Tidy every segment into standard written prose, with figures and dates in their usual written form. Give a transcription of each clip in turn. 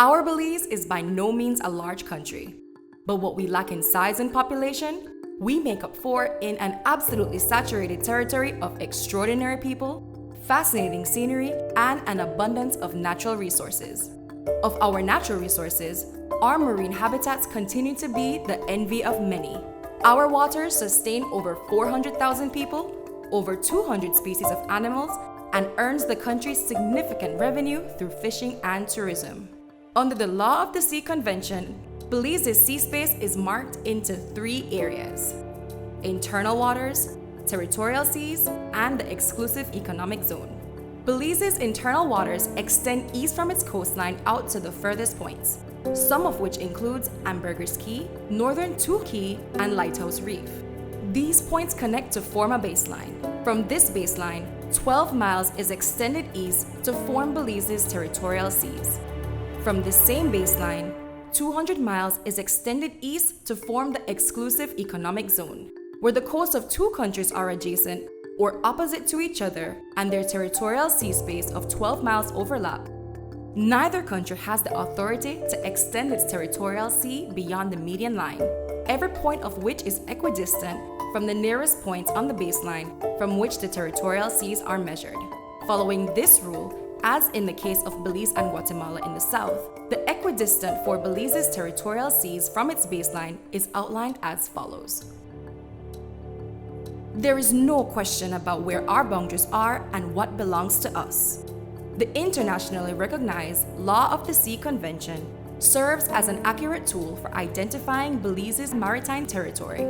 Our Belize is by no means a large country, but what we lack in size and population, we make up for in an absolutely saturated territory of extraordinary people, fascinating scenery, and an abundance of natural resources. Of our natural resources, our marine habitats continue to be the envy of many. Our waters sustain over 400,000 people, over 200 species of animals, and earns the country significant revenue through fishing and tourism. Under the Law of the Sea Convention, Belize's sea space is marked into 3 areas: internal waters, territorial seas, and the exclusive economic zone. Belize's internal waters extend east from its coastline out to the furthest points, some of which includes Ambergris Key, Northern Two Key, and Lighthouse Reef. These points connect to form a baseline. From this baseline, 12 miles is extended east to form Belize's territorial seas. From this same baseline, 200 miles is extended east to form the exclusive economic zone, where the coasts of 2 countries are adjacent or opposite to each other and their territorial sea space of 12 miles overlap. Neither country has the authority to extend its territorial sea beyond the median line, every point of which is equidistant from the nearest point on the baseline from which the territorial seas are measured. Following this rule, as in the case of Belize and Guatemala in the south, the equidistant for Belize's territorial seas from its baseline is outlined as follows. There is no question about where our boundaries are and what belongs to us. The internationally recognized Law of the Sea Convention serves as an accurate tool for identifying Belize's maritime territory.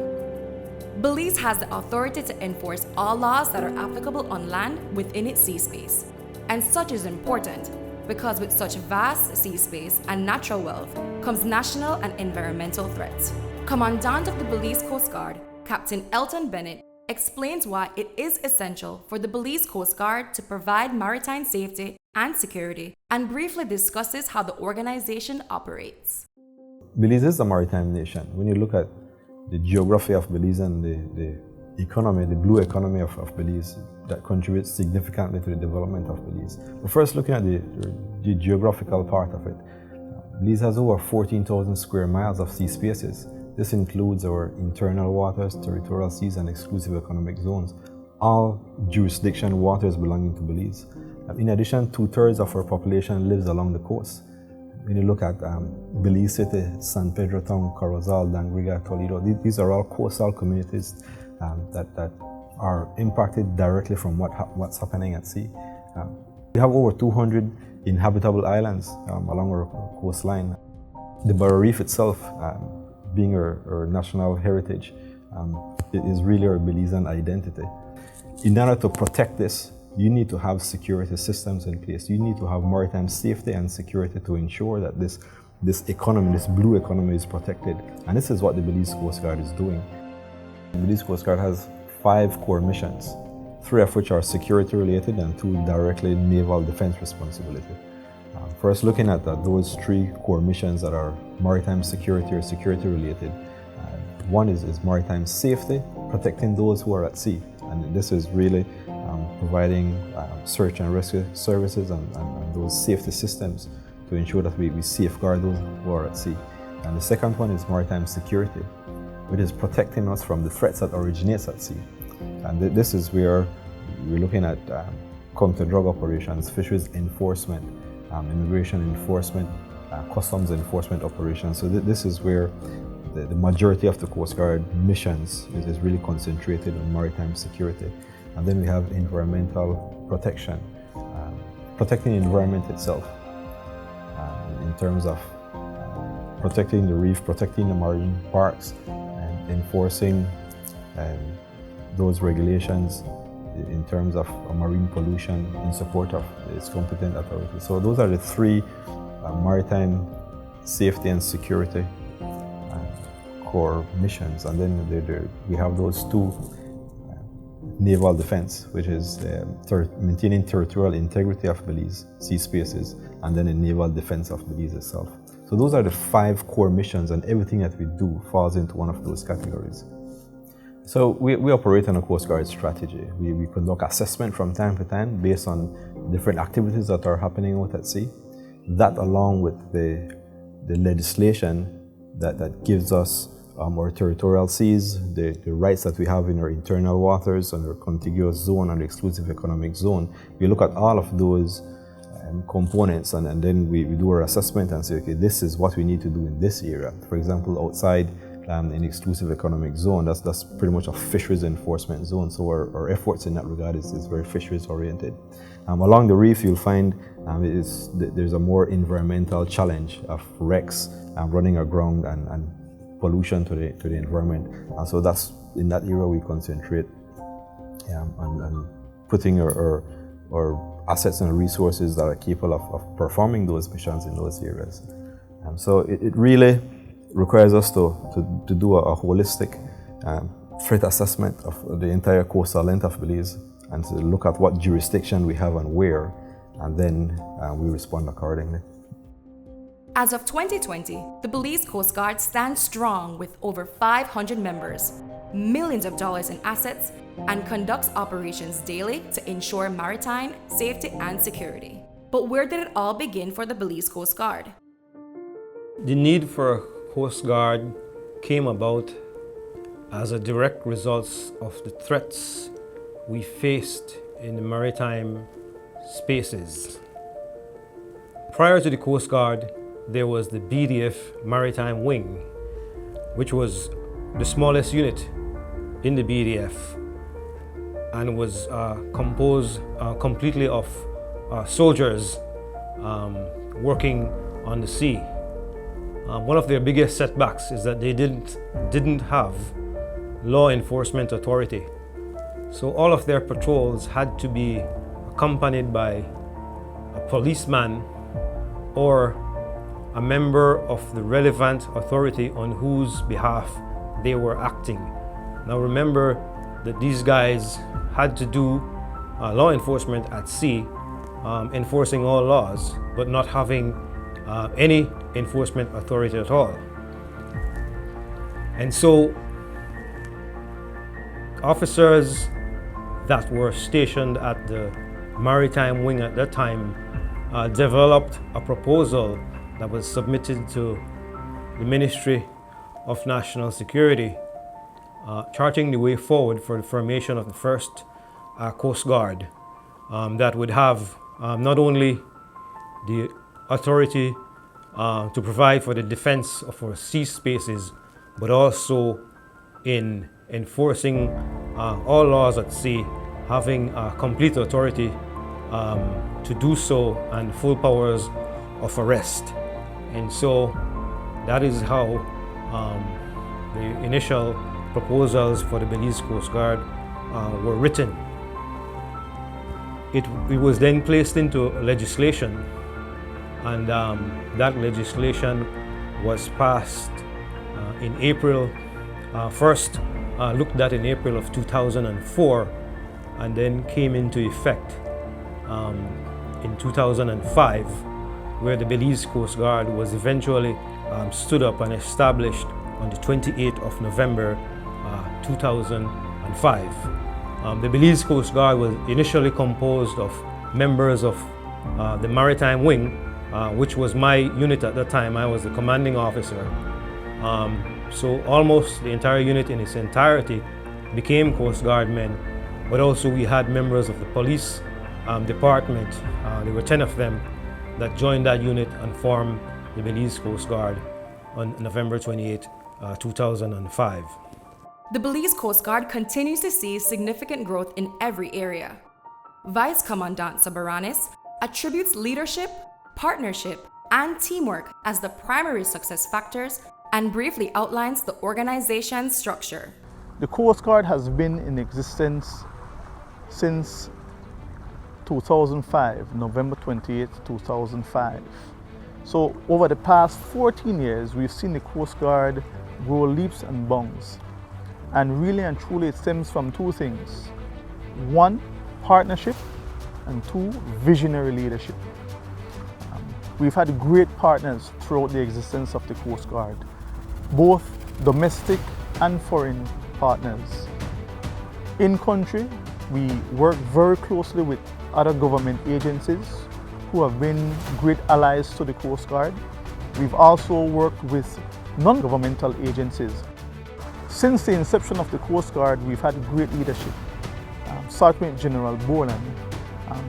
Belize has the authority to enforce all laws that are applicable on land within its sea space. And such is important because with such vast sea space and natural wealth comes national and environmental threats. Commandant of the Belize Coast Guard, Captain Elton Bennett, explains why it is essential for the Belize Coast Guard to provide maritime safety and security, and briefly discusses how the organization operates. Belize is a maritime nation. When you look at the geography of Belize and the economy, the blue economy of Belize, that contributes significantly to the development of Belize. But first, looking at the geographical part of it, Belize has over 14,000 square miles of sea spaces. This includes our internal waters, territorial seas, and exclusive economic zones, all jurisdiction waters belonging to Belize. In addition, 2/3 of our population lives along the coast. When you look at Belize City, San Pedro Town, Corozal, Dangriga, Toledo, these are all coastal communities that are impacted directly from what's happening at sea. We have over 200 inhabitable islands along our coastline. The Barrier Reef itself, being our national heritage, it is really our Belizean identity. In order to protect this, you need to have security systems in place. You need to have maritime safety and security to ensure that this economy, this blue economy, is protected. And this is what the Belize Coast Guard is doing. The Belize Coast Guard has 5 core missions, 3 of which are security related and 2 directly naval defense responsibility. First, looking at those 3 core missions that are maritime security or security related. One is maritime safety, protecting those who are at sea. And this is really providing search and rescue services and those safety systems to ensure that we safeguard those who are at sea. And the second one is maritime security, which is protecting us from the threats that originates at sea. And this is where we're looking at counter-drug operations, fisheries enforcement, immigration enforcement, customs enforcement operations. So this is where the majority of the Coast Guard missions is really concentrated on maritime security. And then we have environmental protection, protecting the environment itself in terms of protecting the reef, protecting the marine parks, and enforcing those regulations in terms of marine pollution in support of its competent authority. So those are the 3 maritime safety and security core missions. And then we have those 2 naval defense, which is maintaining territorial integrity of Belize sea spaces, and then the naval defense of Belize itself. So those are the 5 core missions, and everything that we do falls into one of those categories. So we operate on a Coast Guard strategy. We conduct assessment from time to time based on different activities that are happening out at sea. that along with the legislation that gives us our territorial seas, the rights that we have in our internal waters and our contiguous zone and the exclusive economic zone, we look at all of those components and then we do our assessment and say, okay, this is what we need to do in this area. For example, outside in the exclusive economic zone, that's pretty much a fisheries enforcement zone. So our efforts in that regard is very fisheries oriented. Along the reef, you'll find there's a more environmental challenge of wrecks running aground and pollution to the environment. And so that's in that area we concentrate and putting our assets and resources that are capable of performing those missions in those areas. So it really requires us to do a holistic threat assessment of the entire coastal length of Belize and to look at what jurisdiction we have and where, and then we respond accordingly. As of 2020, the Belize Coast Guard stands strong with over 500 members, millions of dollars in assets, and conducts operations daily to ensure maritime safety and security. But where did it all begin for the Belize Coast Guard? The need for a Coast Guard came about as a direct result of the threats we faced in the maritime spaces. Prior to the Coast Guard, there was the BDF Maritime Wing, which was the smallest unit in the BDF and was composed completely of soldiers working on the sea. One of their biggest setbacks is that they didn't have law enforcement authority. So all of their patrols had to be accompanied by a policeman or a member of the relevant authority on whose behalf they were acting. Now remember that these guys had to do law enforcement at sea, enforcing all laws, but not having any enforcement authority at all. And so officers that were stationed at the Maritime Wing at that time developed a proposal that was submitted to the Ministry of National Security, charting the way forward for the formation of the first Coast Guard that would have not only the authority to provide for the defense of our sea spaces, but also in enforcing all laws at sea, having complete authority to do so and full powers of arrest. And so that is how the initial proposals for the Belize Coast Guard were written. It was then placed into legislation, and that legislation was passed in April, first looked at in April of 2004, and then came into effect in 2005, where the Belize Coast Guard was eventually stood up and established on the 28th of November 2005. The Belize Coast Guard was initially composed of members of the Maritime Wing, which was my unit at that time. I was the commanding officer. So almost the entire unit in its entirety became Coast Guard men, but also we had members of the police department. There were 10 of them that joined that unit and formed the Belize Coast Guard on November 28, 2005. The Belize Coast Guard continues to see significant growth in every area. Vice Commandant Sabaranis attributes leadership, partnership, and teamwork as the primary success factors and briefly outlines the organization's structure. The Coast Guard has been in existence since 2005, November 28, 2005. So over the past 14 years, we've seen the Coast Guard grow leaps and bounds. And really and truly it stems from two things. One, partnership, and two, visionary leadership. We've had great partners throughout the existence of the Coast Guard, both domestic and foreign partners. In country, we work very closely with other government agencies who have been great allies to the Coast Guard. We've also worked with non-governmental agencies. Since the inception of the Coast Guard, we've had great leadership. Sergeant General Boland,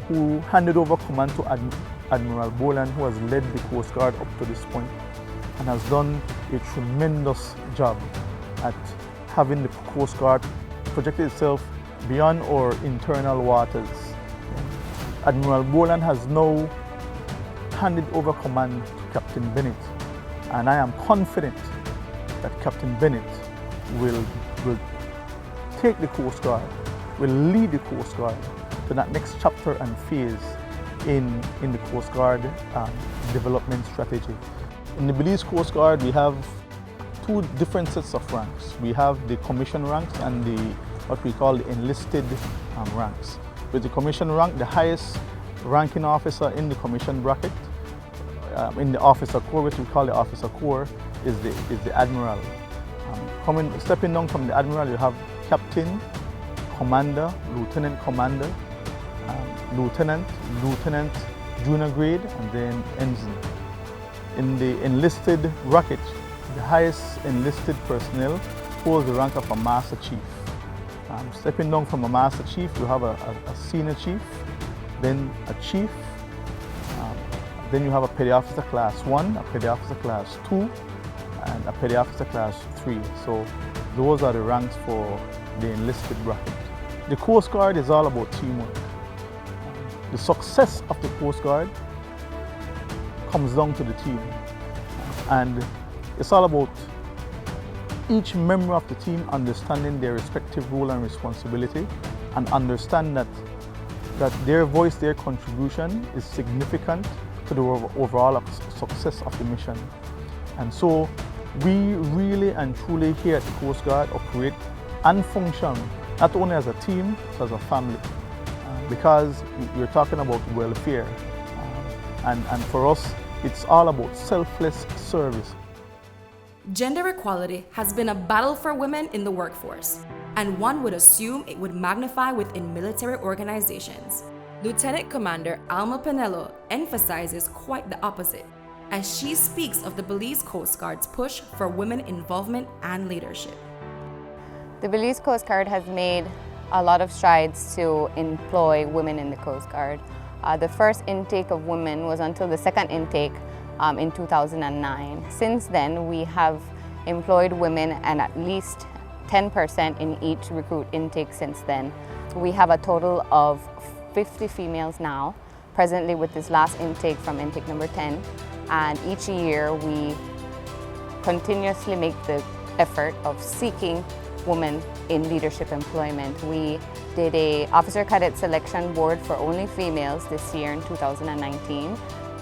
who handed over command to Admiral Boland, who has led the Coast Guard up to this point and has done a tremendous job at having the Coast Guard project itself beyond our internal waters. Admiral Boland has now handed over command to Captain Bennett, and I am confident that Captain Bennett will take the Coast Guard, will lead the Coast Guard to that next chapter and phase in the Coast Guard development strategy. In the Belize Coast Guard, we have two different sets of ranks. We have the commission ranks and what we call the enlisted ranks. With the commission rank, the highest ranking officer in the commission bracket, in the officer corps, which we call the officer corps, is the admiral. Stepping down from the admiral, you have captain, commander, lieutenant commander, lieutenant, junior grade, and then ensign. In the enlisted bracket, the highest enlisted personnel holds the rank of a master chief. Stepping down from a master chief, you have a senior chief, then a chief, then you have a petty officer class 1, a petty officer class 2, and a petty officer class 3. So those are the ranks for the enlisted bracket. The Coast Guard is all about teamwork. The success of the Coast Guard comes down to the team, and it's all about each member of the team understanding their respective role and responsibility, and understand that their voice, their contribution is significant to the overall success of the mission. And so we really and truly here at the Coast Guard operate and function not only as a team, but as a family, because you're talking about welfare. And for us, it's all about selfless service. Gender equality has been a battle for women in the workforce, and one would assume it would magnify within military organizations. Lieutenant Commander Alma Pinello emphasizes quite the opposite, as she speaks of the Belize Coast Guard's push for women involvement and leadership. The Belize Coast Guard has made a lot of strides to employ women in the Coast Guard. The first intake of women was until the second intake in 2009. Since then, we have employed women and at least 10% in each recruit intake since then. We have a total of 50 females now, presently with this last intake from intake number 10. And each year we continuously make the effort of seeking women in leadership employment. We did a officer cadet selection board for only females this year in 2019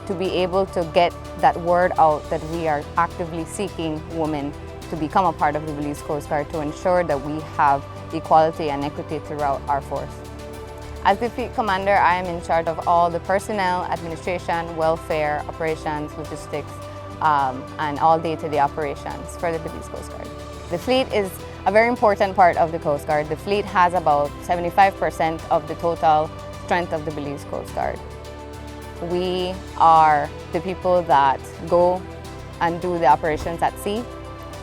to be able to get that word out that we are actively seeking women to become a part of the Belize Coast Guard to ensure that we have equality and equity throughout our force. As the fleet commander, I am in charge of all the personnel, administration, welfare, operations, logistics, and all day-to-day operations for the Belize Coast Guard. The fleet is a very important part of the Coast Guard. The fleet has about 75% of the total strength of the Belize Coast Guard. We are the people that go and do the operations at sea.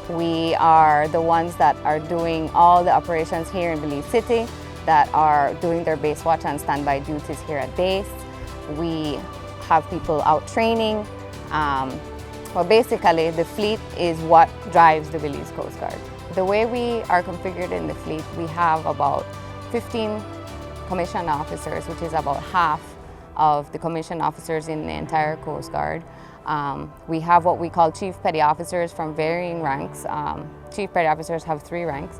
We are the ones that are doing all the operations here in Belize City, that are doing their base watch and standby duties here at base. We have people out training. Well, basically, the fleet is what drives the Belize Coast Guard. The way we are configured in the fleet, we have about 15 commissioned officers, which is about half of the commissioned officers in the entire Coast Guard. We have what we call chief petty officers from varying ranks. Chief petty officers have 3 ranks.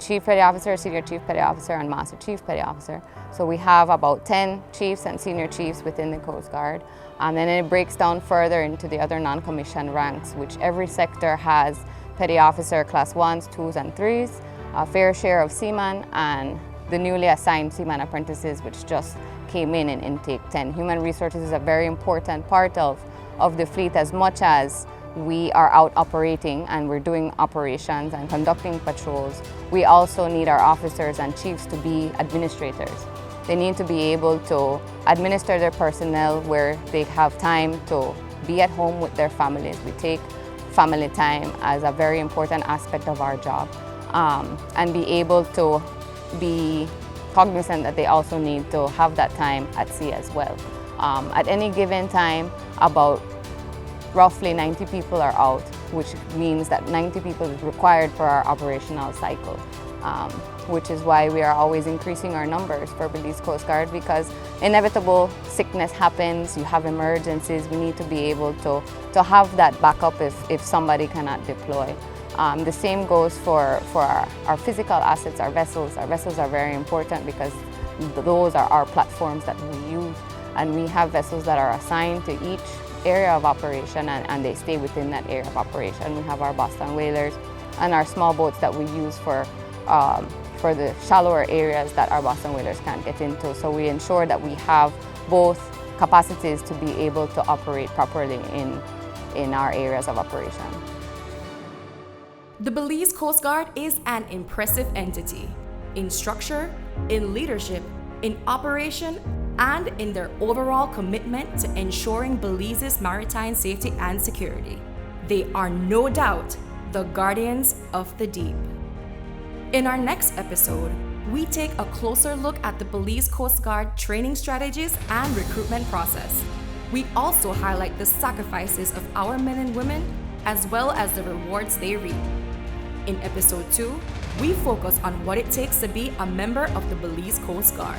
Chief petty officer, senior chief petty officer, and master chief petty officer. So we have about 10 chiefs and senior chiefs within the Coast Guard. And then it breaks down further into the other non-commissioned ranks, which every sector has petty officer class 1s, 2s, and 3s, a fair share of seamen, and the newly assigned seaman apprentices, which just came in intake 10. Human resources is a very important part of the fleet, as much as we are out operating and we're doing operations and conducting patrols. We also need our officers and chiefs to be administrators. They need to be able to administer their personnel where they have time to be at home with their families. We take family time as a very important aspect of our job, and be able to be cognizant that they also need to have that time at sea as well. At any given time, about roughly 90 people are out, which means that 90 people is required for our operational cycle, which is why we are always increasing our numbers for Belize Coast Guard, because inevitable sickness happens, you have emergencies, we need to be able to have that backup if somebody cannot deploy. The same goes for our physical assets, our vessels. Our vessels are very important because those are our platforms that we use, and we have vessels that are assigned to each area of operation, and they stay within that area of operation. We have our Boston whalers and our small boats that we use for the shallower areas that our Boston whalers can't get into. So we ensure that we have both capacities to be able to operate properly in our areas of operation. The Belize Coast Guard is an impressive entity in structure, in leadership, in operation, and in their overall commitment to ensuring Belize's maritime safety and security. They are no doubt the guardians of the deep. In our next episode, we take a closer look at the Belize Coast Guard training strategies and recruitment process. We also highlight the sacrifices of our men and women, as well as the rewards they reap. In episode 2, we focus on what it takes to be a member of the Belize Coast Guard.